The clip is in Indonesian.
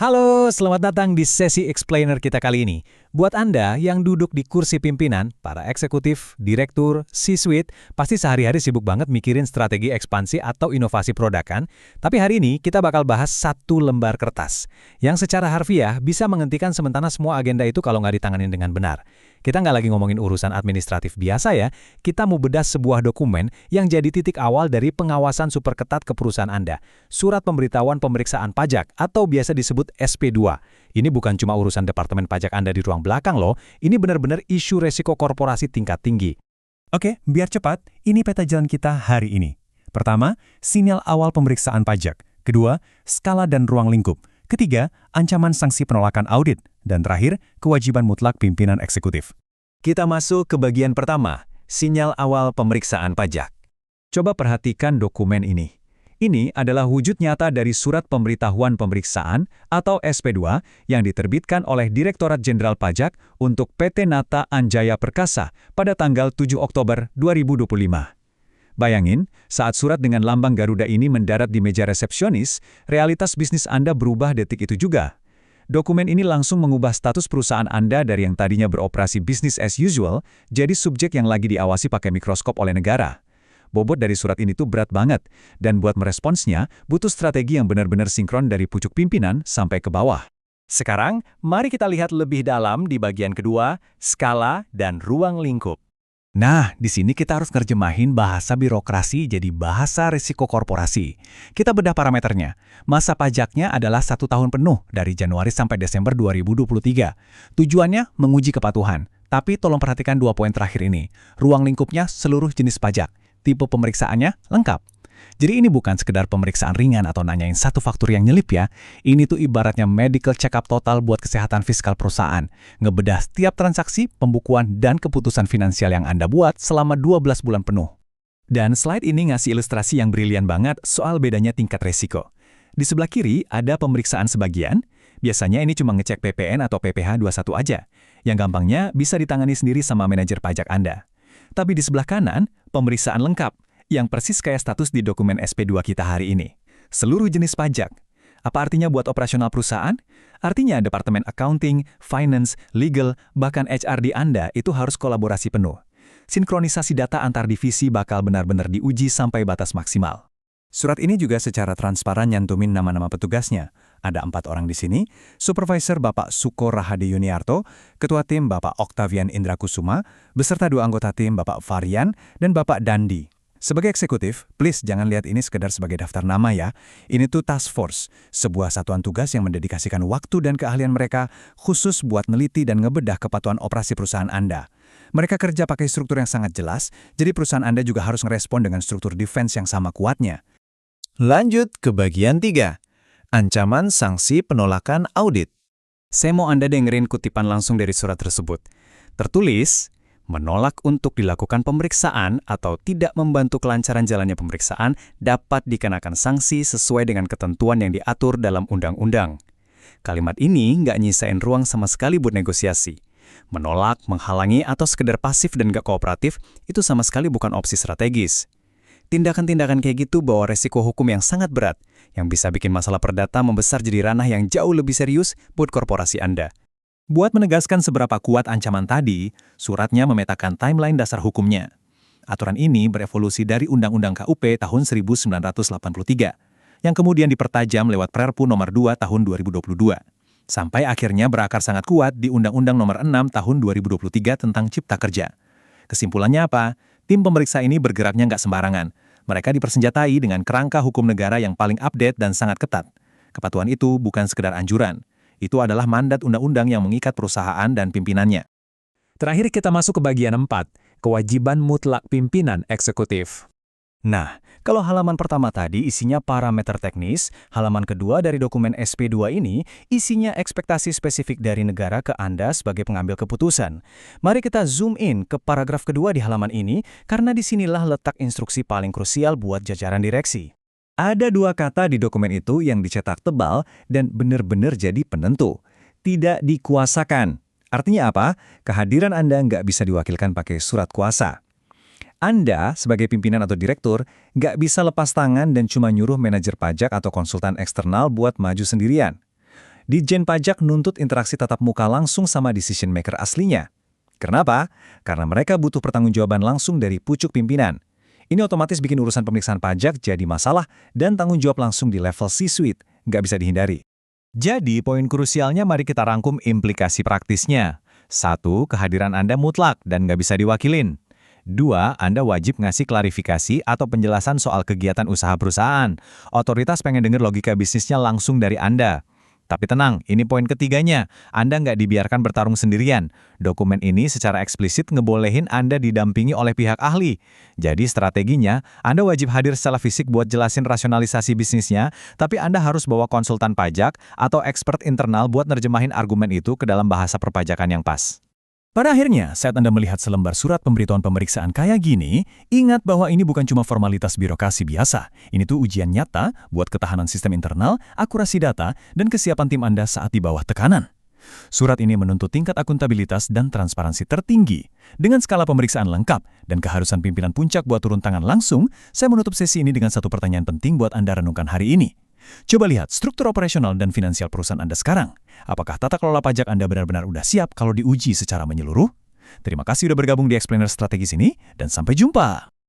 Halo, selamat datang di sesi explainer kita kali ini. Buat Anda yang duduk di kursi pimpinan, para eksekutif, direktur, C-suite, pasti sehari-hari sibuk banget mikirin strategi ekspansi atau inovasi produk kan? Tapi hari ini kita bakal bahas satu lembar kertas, yang secara harfiah bisa menghentikan sementara semua agenda itu kalau nggak ditanganin dengan benar. Kita nggak lagi ngomongin urusan administratif biasa ya, kita mau bedah sebuah dokumen yang jadi titik awal dari pengawasan super ketat ke perusahaan Anda. Surat pemberitahuan pemeriksaan pajak atau biasa disebut SP2. Ini bukan cuma urusan departemen pajak Anda di ruang belakang loh, ini benar-benar isu resiko korporasi tingkat tinggi. Oke, biar cepat, ini peta jalan kita hari ini. Pertama, sinyal awal pemeriksaan pajak. Kedua, skala dan ruang lingkup. Ketiga, ancaman sanksi penolakan audit. Dan terakhir, kewajiban mutlak pimpinan eksekutif. Kita masuk ke bagian pertama, sinyal awal pemeriksaan pajak. Coba perhatikan dokumen ini. Ini adalah wujud nyata dari surat pemberitahuan pemeriksaan atau SP2 yang diterbitkan oleh Direktorat Jenderal Pajak untuk PT Nata Anjaya Perkasa pada tanggal 7 Oktober 2025. Bayangin, saat surat dengan lambang Garuda ini mendarat di meja resepsionis, realitas bisnis Anda berubah detik itu juga. Dokumen ini langsung mengubah status perusahaan Anda dari yang tadinya beroperasi business as usual, jadi subjek yang lagi diawasi pakai mikroskop oleh negara. Bobot dari surat ini tuh berat banget, dan buat meresponsnya, butuh strategi yang benar-benar sinkron dari pucuk pimpinan sampai ke bawah. Sekarang, mari kita lihat lebih dalam di bagian kedua, skala dan ruang lingkup. Nah, di sini kita harus nerjemahin bahasa birokrasi jadi bahasa risiko korporasi. Kita bedah parameternya. Masa pajaknya adalah 1 tahun penuh dari Januari sampai Desember 2023. Tujuannya menguji kepatuhan. Tapi tolong perhatikan 2 poin terakhir ini. Ruang lingkupnya seluruh jenis pajak. Tipe pemeriksaannya lengkap. Jadi ini bukan sekedar pemeriksaan ringan atau nanyain satu faktur yang nyelip ya. Ini tuh ibaratnya medical check-up total buat kesehatan fiskal perusahaan. Ngebedah setiap transaksi, pembukuan, dan keputusan finansial yang Anda buat selama 12 bulan penuh. Dan slide ini ngasih ilustrasi yang brilian banget soal bedanya tingkat resiko. Di sebelah kiri ada pemeriksaan sebagian. Biasanya ini cuma ngecek PPN atau PPh 21 aja. Yang gampangnya bisa ditangani sendiri sama manajer pajak Anda. Tapi di sebelah kanan, pemeriksaan lengkap. Yang persis kayak status di dokumen SP2 kita hari ini. Seluruh jenis pajak. Apa artinya buat operasional perusahaan? Artinya Departemen Accounting, Finance, Legal, bahkan HR di Anda itu harus kolaborasi penuh. Sinkronisasi data antar divisi bakal benar-benar diuji sampai batas maksimal. Surat ini juga secara transparan nyantumin nama-nama petugasnya. Ada 4 orang di sini, Supervisor Bapak Suko Rahade Yuniarto, Ketua Tim Bapak Octavian Indrakusuma, beserta 2 anggota tim Bapak Varian dan Bapak Dandi. Sebagai eksekutif, please jangan lihat ini sekedar sebagai daftar nama ya. Ini tuh task force, sebuah satuan tugas yang mendedikasikan waktu dan keahlian mereka khusus buat neliti dan ngebedah kepatuhan operasi perusahaan Anda. Mereka kerja pakai struktur yang sangat jelas, jadi perusahaan Anda juga harus ngerespon dengan struktur defense yang sama kuatnya. Lanjut ke bagian 3. Ancaman sanksi penolakan audit. Saya mau Anda dengerin kutipan langsung dari surat tersebut. Tertulis, menolak untuk dilakukan pemeriksaan atau tidak membantu kelancaran jalannya pemeriksaan dapat dikenakan sanksi sesuai dengan ketentuan yang diatur dalam undang-undang. Kalimat ini nggak nyisain ruang sama sekali buat negosiasi. Menolak, menghalangi, atau sekedar pasif dan nggak kooperatif itu sama sekali bukan opsi strategis. Tindakan-tindakan kayak gitu bawa resiko hukum yang sangat berat, yang bisa bikin masalah perdata membesar jadi ranah yang jauh lebih serius buat korporasi Anda. Buat menegaskan seberapa kuat ancaman tadi, suratnya memetakan timeline dasar hukumnya. Aturan ini berevolusi dari Undang-Undang KUP tahun 1983, yang kemudian dipertajam lewat Perpu nomor 2 tahun 2022, sampai akhirnya berakar sangat kuat di Undang-Undang nomor 6 tahun 2023 tentang Cipta Kerja. Kesimpulannya apa? Tim pemeriksa ini bergeraknya nggak sembarangan. Mereka dipersenjatai dengan kerangka hukum negara yang paling update dan sangat ketat. Kepatuhan itu bukan sekedar anjuran. Itu adalah mandat undang-undang yang mengikat perusahaan dan pimpinannya. Terakhir kita masuk ke bagian 4, kewajiban mutlak pimpinan eksekutif. Nah, kalau halaman pertama tadi isinya parameter teknis, halaman kedua dari dokumen SP2 ini isinya ekspektasi spesifik dari negara ke Anda sebagai pengambil keputusan. Mari kita zoom in ke paragraf kedua di halaman ini, karena disinilah letak instruksi paling krusial buat jajaran direksi. Ada 2 kata di dokumen itu yang dicetak tebal dan benar-benar jadi penentu. Tidak dikuasakan. Artinya apa? Kehadiran Anda nggak bisa diwakilkan pakai surat kuasa. Anda, sebagai pimpinan atau direktur, nggak bisa lepas tangan dan cuma nyuruh manajer pajak atau konsultan eksternal buat maju sendirian. Ditjen Pajak nuntut interaksi tatap muka langsung sama decision maker aslinya. Kenapa? Karena mereka butuh pertanggungjawaban langsung dari pucuk pimpinan. Ini otomatis bikin urusan pemeriksaan pajak jadi masalah dan tanggung jawab langsung di level C-suite, nggak bisa dihindari. Jadi, poin krusialnya mari kita rangkum implikasi praktisnya. 1. Kehadiran Anda mutlak dan nggak bisa diwakilin. 2. Anda wajib ngasih klarifikasi atau penjelasan soal kegiatan usaha perusahaan. Otoritas pengen dengar logika bisnisnya langsung dari Anda. Tapi tenang, ini poin ketiganya. Anda nggak dibiarkan bertarung sendirian. Dokumen ini secara eksplisit ngebolehin Anda didampingi oleh pihak ahli. Jadi strateginya, Anda wajib hadir secara fisik buat jelasin rasionalisasi bisnisnya, tapi Anda harus bawa konsultan pajak atau expert internal buat nerjemahin argumen itu ke dalam bahasa perpajakan yang pas. Pada akhirnya, saat Anda melihat selembar surat pemberitahuan pemeriksaan kayak gini, ingat bahwa ini bukan cuma formalitas birokrasi biasa. Ini tuh ujian nyata buat ketahanan sistem internal, akurasi data, dan kesiapan tim Anda saat di bawah tekanan. Surat ini menuntut tingkat akuntabilitas dan transparansi tertinggi. Dengan skala pemeriksaan lengkap dan keharusan pimpinan puncak buat turun tangan langsung, saya menutup sesi ini dengan satu pertanyaan penting buat Anda renungkan hari ini. Coba lihat struktur operasional dan finansial perusahaan Anda sekarang. Apakah tata kelola pajak Anda benar-benar udah siap kalau diuji secara menyeluruh? Terima kasih sudah bergabung di Explainer Strategis ini, dan sampai jumpa!